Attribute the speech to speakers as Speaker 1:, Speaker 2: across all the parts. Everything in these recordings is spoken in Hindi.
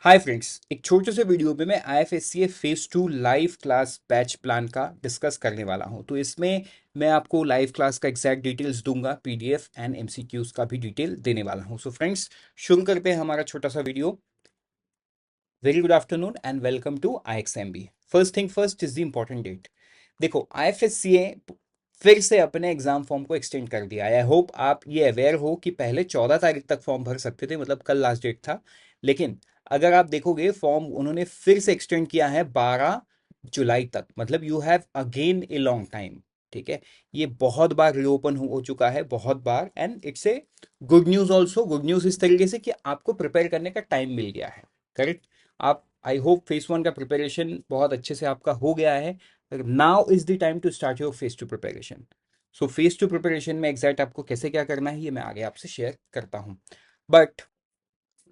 Speaker 1: हाय फ्रेंड्स, एक छोटे से वीडियो पे मैं IFSCA phase 2 live class batch plan का डिस्कस करने वाला हूं। तो इसमें मैं आपको लाइव क्लास का एग्जैक्ट डिटेल्स दूंगा, पीडीएफ एंड एमसीक्यूज का भी डिटेल देने वाला हूं। सो फ्रेंड्स, शुरू करते हैं हमारा छोटा सा video. Very good afternoon and welcome to IXMB. First thing first is the important date. देखो, आईएफएससीए फिर से अपने एग्जाम फॉर्म को एक्सटेंड कर दिया है। आई होप आप ये अवेयर हो कि पहले 14 तारीख तक फॉर्म भर सकते थे, मतलब कल लास्ट डेट था। लेकिन अगर आप देखोगे, फॉर्म उन्होंने फिर से एक्सटेंड किया है 12 जुलाई तक। मतलब you have again a long time. ठीक है, ये बहुत बार रीओपन हो चुका है, बहुत बार। And it's a good news also. Good news इस तरीके से कि आपको प्रिपेयर करने का टाइम मिल गया है। करेक्ट। आप, आई होप फेज 1 का प्रिपरेशन बहुत अच्छे से आपका हो गया है। Now is the time to start your phase 2 preparation. So phase 2 preparation में एग्जैक्ट आपको कैसे क्या करना है, ये मैं आगे आपसे शेयर करता हूँ। But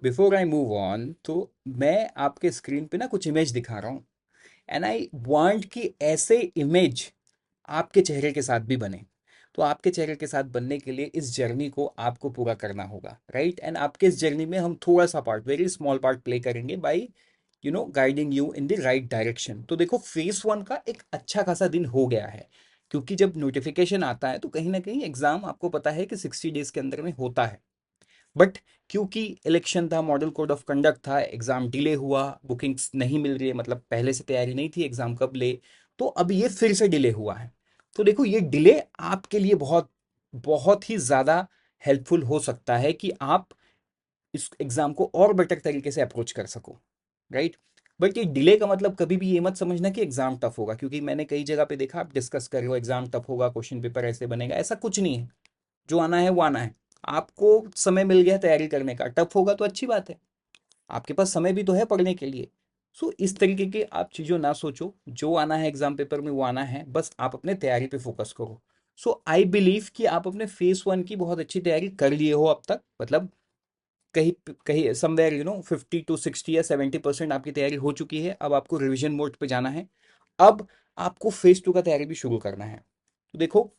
Speaker 1: before I move on, तो मैं आपके स्क्रीन पे ना कुछ इमेज दिखा रहा हूँ। एंड आई वांट कि ऐसे इमेज आपके चेहरे के साथ भी बने। तो आपके चेहरे के साथ बनने के लिए इस जर्नी को आपको पूरा करना होगा, राइट। एंड आपके इस जर्नी में हम थोड़ा सा part, very small part play करेंगे by guiding you in the right direction. तो देखो, फेज 1 का एक अच्छा खासा दिन हो गया है, क्योंकि जब नोटिफिकेशन आता है तो कहीं ना कहीं एग्जाम आपको पता है कि 60 डेज के अंदर में होता है। बट क्योंकि इलेक्शन था, मॉडल कोड ऑफ कंडक्ट था, एग्जाम डिले हुआ, बुकिंग्स नहीं मिल रही है, मतलब पहले से तैयारी नहीं थी एग्जाम कब ले, तो अब ये फिर से डिले हुआ है। तो देखो, ये डिले आपके लिए बहुत बहुत ही ज्यादा हेल्पफुल हो सकता है कि आप इस एग्जाम को और बेटर तरीके से अप्रोच कर सको, राइट। बट ये डिले का मतलब कभी भी ये मत समझना कि एग्जाम टफ होगा, क्योंकि मैंने कई जगह पे देखा, आप डिस्कस कर रहे हो एग्जाम टफ होगा, क्वेश्चन पेपर ऐसे बनेगा, ऐसा कुछ नहीं है। जो आना है वो आना है। आपको समय मिल गया तैयारी करने का, टफ होगा तो अच्छी बात है, आपके पास समय भी तो है पढ़ने के लिए। सो इस तरीके के आप चीज़ों ना सोचो, जो आना है एग्जाम पेपर में वो आना है, बस आप अपने तैयारी पे फोकस करो। सो आई बिलीव कि आप अपने फेज 1 की बहुत अच्छी तैयारी कर लिए हो अब तक। मतलब कहीं कहीं समवेयर 50 to 60 या 70% आपकी तैयारी हो चुकी है। अब आपको रिवीजन मोड पे जाना है। अब आपको फेज 2 का तैयारी भी शुरू करना है। तो देखो,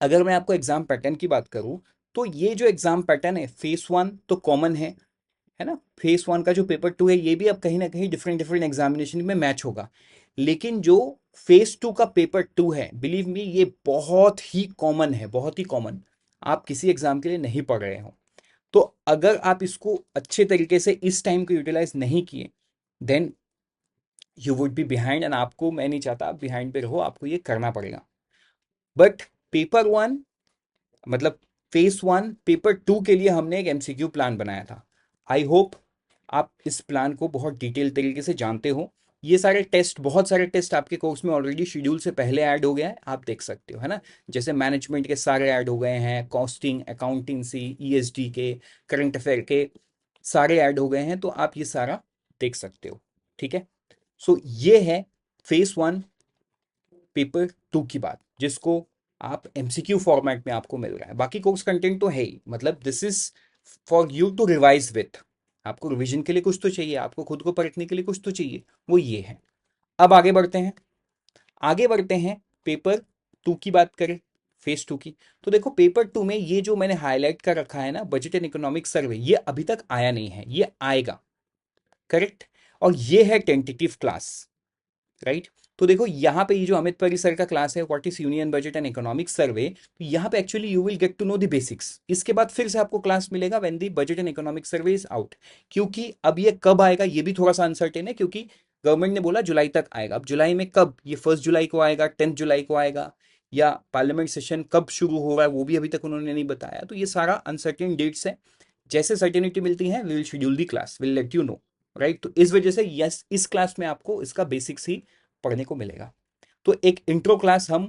Speaker 1: अगर मैं आपको एग्जाम पैटर्न की बात करूं, तो ये जो एग्जाम पैटर्न है, फेज 1 तो कॉमन है ना। फेज 1 का जो पेपर 2 है, ये भी अब कहीं ना कहीं डिफरेंट डिफरेंट एग्जामिनेशन में मैच होगा। लेकिन जो फेज 2 का पेपर 2 है, बिलीव मी, ये बहुत ही कॉमन है, बहुत ही कॉमन। आप किसी एग्जाम के लिए नहीं पढ़ रहे हो, तो अगर आप इसको अच्छे तरीके से इस टाइम को यूटिलाइज नहीं किए, then you would be behind. And आपको, मैं नहीं चाहता आप बिहाइंड पे रहो, आपको ये करना पड़ेगा। बट पेपर 1, मतलब फेज 1 पेपर 2 के लिए हमने एक एमसीक्यू प्लान बनाया था। आई होप आप इस प्लान को बहुत डिटेल तरीके से जानते हो। ये सारे टेस्ट, बहुत सारे टेस्ट आपके कोर्स में ऑलरेडी शेड्यूल से पहले ऐड हो गया है, आप देख सकते हो, है ना। जैसे मैनेजमेंट के सारे ऐड हो गए हैं, कॉस्टिंग, अकाउंटिंसी, ईएसडी के, करंट अफेयर के सारे ऐड हो गए हैं, तो आप ये सारा देख सकते हो। ठीक है। सो ये है फेज 1 पेपर 2 की बात, जिसको आप एमसीक्यू फॉर्मेट में आपको मिल रहा है। बाकी कोर्स कंटेंट तो है ही, मतलब this is for you to revise with. आपको रिवीजन के लिए कुछ तो चाहिए, आपको खुद को परखने के लिए कुछ तो चाहिए, वो ये है। अब आगे बढ़ते हैं, आगे बढ़ते हैं। पेपर 2 की बात करें, फेज 2 की। तो देखो, पेपर 2 में ये जो मैंने हाईलाइट कर रखा है ना, बजट एंड इकोनॉमिक सर्वे, ये अभी तक आया नहीं है, ये आएगा। करेक्ट। और ये है टेंटेटिव क्लास, राइट। तो देखो, यहाँ पे ये जो अमित परी सर का क्लास है, what is union budget and economic survey, तो यहाँ पे actually you will get to know the basics. इसके बाद फिर से आपको क्लास मिलेगा when the budget and economic survey is out. क्योंकि अब ये कब आएगा ये भी थोड़ा सा अनसर्टेन है, क्योंकि गवर्नमेंट ने बोला जुलाई तक आएगा। अब जुलाई में कब, ये 1 जुलाई को आएगा, 10 जुलाई को आएगा, या पार्लियामेंट सेशन कब शुरू हो रहा है वो भी अभी तक उन्होंने नहीं बताया। तो ये सारा अनसर्टेन डेट्स है। जैसे सर्टेनिटी मिलती है, we will schedule the class, will let you know, right. तो इस वजह से यस, इस क्लास में आपको इसका बेसिक्स ही पढ़ने को मिलेगा। तो एक इंट्रो क्लास हम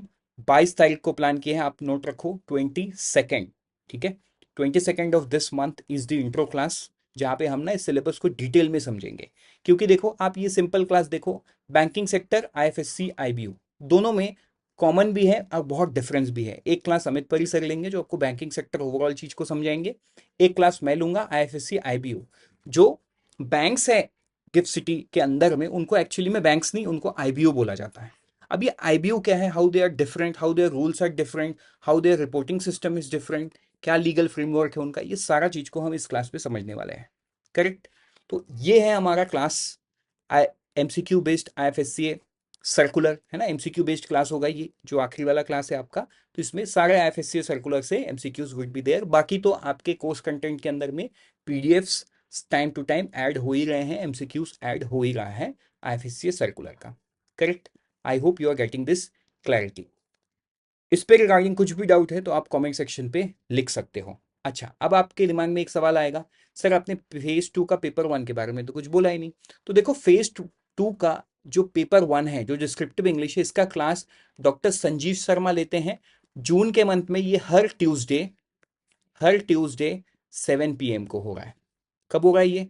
Speaker 1: 22 तारीख को प्लान किए हैं, आप नोट रखो, 22। ठीक है, 22 of this month is the intro class, जहां पे हम ना इस सिलेबस को डिटेल में समझेंगे। क्योंकि देखो, आप ये सिंपल क्लास देखो, बैंकिंग सेक्टर, आईएफएससी, आईबीयू, दोनों में कॉमन भी है और बहुत डिफरेंस भी है। एक क्लास अमित परी सर लेंगे जो आपको बैंकिंग सेक्टर ओवरऑल चीज को समझाएंगे। एक क्लास मैं लूंगा आईएफएससी, आईबीयू, जो बैंक्स है गिफ्ट सिटी के अंदर में, उनको एक्चुअली में बैंक्स नहीं, उनको आईबीओ बोला जाता है। अब ये आईबीओ क्या है, how they are different, how their rules are different, how their reporting system is different, क्या लीगल फ्रेमवर्क है उनका, ये सारा चीज को हम इस क्लास पे समझने वाले हैं। करेक्ट। तो ये है हमारा क्लास आई एमसीक्यू बेस्ड आईएफएससीए सर्कुलर, है ना। एमसीक्यू बेस्ड क्लास होगा ये, जो आखिरी वाला क्लास है आपका। तो इसमें सारे आईएफएससीए सर्कुलर से एमसीक्यूज वुड बी देयर। बाकी तो आपके कोर्स कंटेंट के अंदर में PDFs time to time add हो ही रहे हैं, एमसीक्यूज ऐड हो ही रहा है आईएफएससीए सर्कुलर का। Correct. I hope you are getting this clarity. इस पे रिगार्डिंग कुछ भी डाउट है तो आप कमेंट सेक्शन पे लिख सकते हो। अच्छा, अब आपके दिमाग में एक सवाल आएगा, सर आपने फेज 2 का पेपर 1 के बारे में तो कुछ बोला ही नहीं। तो देखो, फेज 2 का जो पेपर 1 है, जो डिस्क्रिप्टिव इंग्लिश है, इसका क्लास डॉक्टर संजीव शर्मा लेते हैं जून के मंथ में। ये हर ट्यूसडे 7 PM को हो रहा है। कब होगा ये?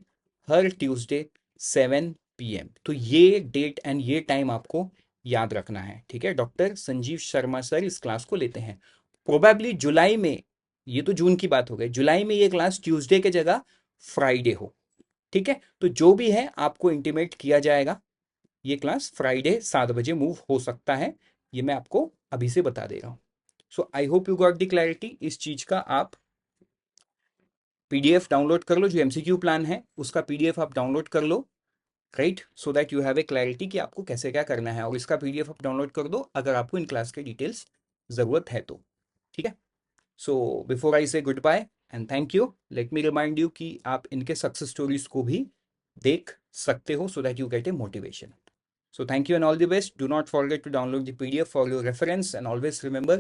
Speaker 1: हर ट्यूसडे 7 PM। तो ये डेट एंड ये टाइम आपको याद रखना है, ठीक है। डॉक्टर संजीव शर्मा सर इस क्लास को लेते हैं। प्रोबेबली जुलाई में, ये तो जून की बात हो गई, जुलाई में ये क्लास ट्यूसडे के जगह फ्राइडे हो, ठीक है। तो जो भी है आपको इंटीमेट किया जाएगा, ये क्लास फ्राइडे 7 बजे मूव हो सकता है, ये मैं आपको अभी से बता दे रहा हूँ। So I hope you got the clarity. इस चीज का आप पीडीएफ डाउनलोड कर लो, जो एमसीक्यू प्लान है उसका पीडीएफ आप डाउनलोड कर लो, right, so that you have a clarity कि आपको कैसे क्या करना है। और इसका पीडीएफ आप डाउनलोड कर दो अगर आपको इन क्लास के डिटेल्स ज़रूरत है तो, ठीक है। सो before I say goodbye and thank you, let me remind you कि आप इनके सक्सेस स्टोरीज को भी देख सकते हो, सो that you get a motivation. So thank you and all the best. Do not forget to download the PDF for your reference and always remember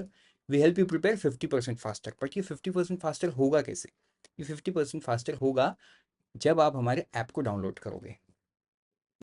Speaker 1: we help you prepare 50% faster. But ये 50% faster होगा कैसे? ये 50% faster होगा जब आप हमारे ऐप को डाउनलोड करोगे।